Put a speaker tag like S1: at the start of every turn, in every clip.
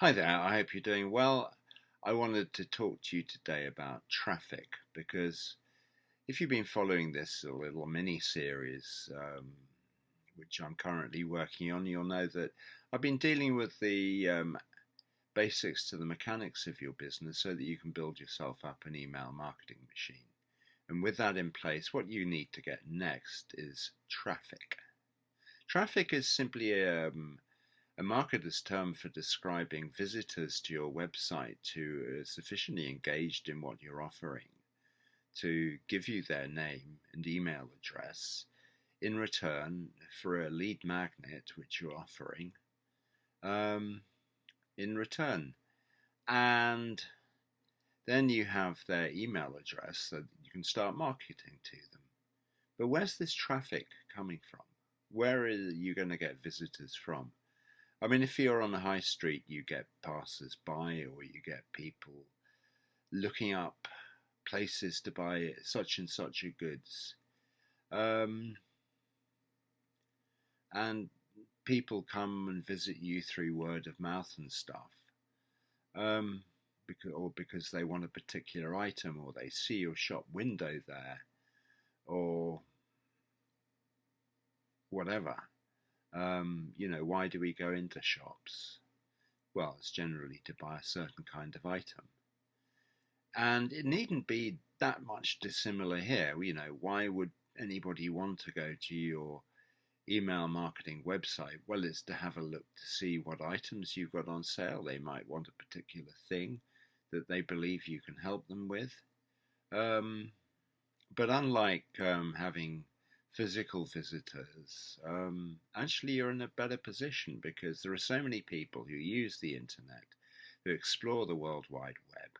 S1: Hi there, I hope you're doing well. I wanted to talk to you today about traffic because if you've been following this little mini series, which I'm currently working on, you'll know that I've been dealing with the basics to the mechanics of your business so that you can build yourself up an email marketing machine. And with that in place, what you need to get next is traffic. Traffic is simply a marketer's term for describing visitors to your website who are sufficiently engaged in what you're offering to give you their name and email address in return for a lead magnet which you're offering um, in return. And then you have their email address so that you can start marketing to them. But where's this traffic coming from? Where are you going to get visitors from? I mean, if you're on the high street, you get passers by or you get people looking up places to buy such and such a goods. Um, and people come and visit you through word of mouth and stuff. Because they want a particular item or they see your shop window there or whatever. Why do we go into shops? Well, it's generally to buy a certain kind of item. And it needn't be that much dissimilar here. Why would anybody want to go to your email marketing website? Well, it's to have a look to see what items you've got on sale. They might want a particular thing that they believe you can help them with. Um, but unlike having physical visitors, actually you're in a better position because there are so many people who use the internet, who explore the World Wide Web,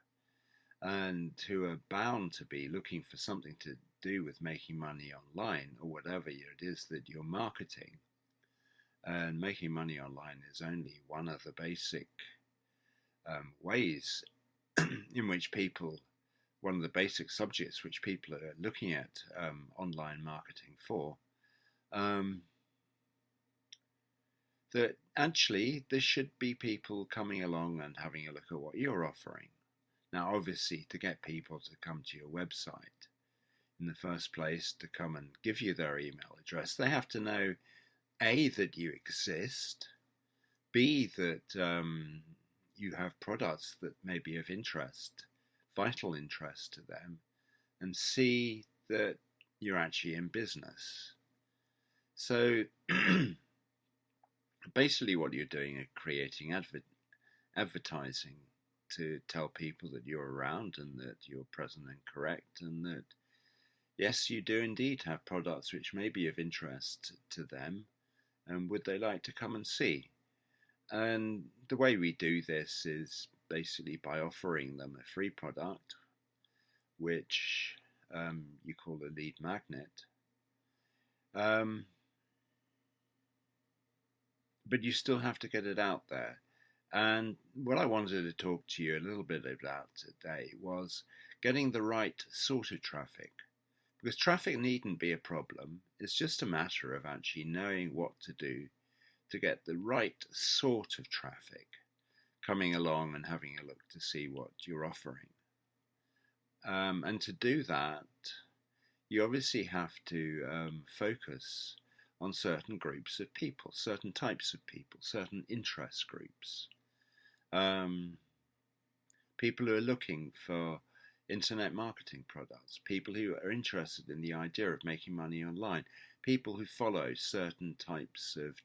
S1: and who are bound to be looking for something to do with making money online or whatever it is that you're marketing. And making money online is only one of the basic ways in which one of the basic subjects which people are looking at online marketing for. Um, that actually there should be people coming along and having a look at what you're offering. Now, obviously, to get people to come to your website in the first place, to come and give you their email address, they have to know A, that you exist, B, that you have products that may be of interest, vital interest to them, and C, that you're actually in business. So basically, what you're doing is creating advertising to tell people that you're around and that you're present and correct, and that yes, you do indeed have products which may be of interest to them, and would they like to come and see? And the way we do this is basically by offering them a free product, which you call a lead magnet. Um, but you still have to get it out there. And what I wanted to talk to you a little bit about today was getting the right sort of traffic. Because traffic needn't be a problem, it's just a matter of actually knowing what to do to get the right sort of traffic coming along and having a look to see what you're offering. And to do that, you obviously have to focus on certain groups of people, certain types of people, certain interest groups. Um, People who are looking for internet marketing products, people who are interested in the idea of making money online, people who follow certain types of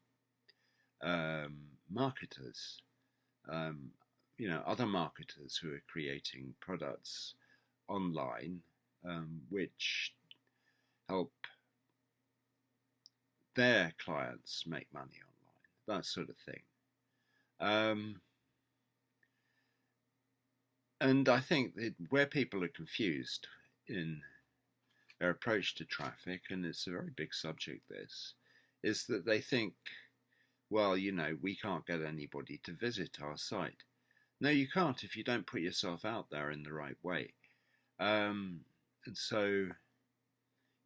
S1: marketers, um, other marketers who are creating products online which help their clients make money online, that sort of thing. Um, and I think that where people are confused in their approach to traffic, and it's a very big subject, this, is that they think, well, we can't get anybody to visit our site. No, you can't if you don't put yourself out there in the right way. And so,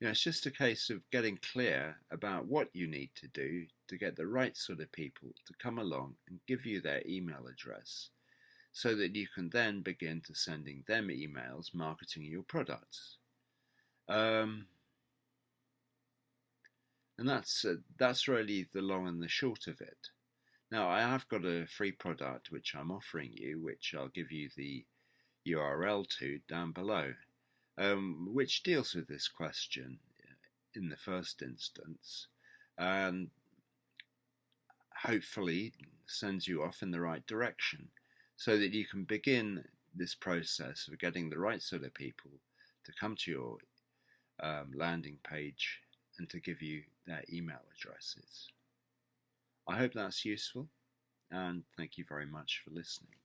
S1: It's just a case of getting clear about what you need to do to get the right sort of people to come along and give you their email address so that you can then begin to sending them emails marketing your products. Um, and that's really the long and the short of it. Now, I have got a free product which I'm offering you, which I'll give you the URL to down below, which deals with this question in the first instance, and hopefully sends you off in the right direction so that you can begin this process of getting the right sort of people to come to your landing page and to give you their email addresses. I hope that's useful, and thank you very much for listening.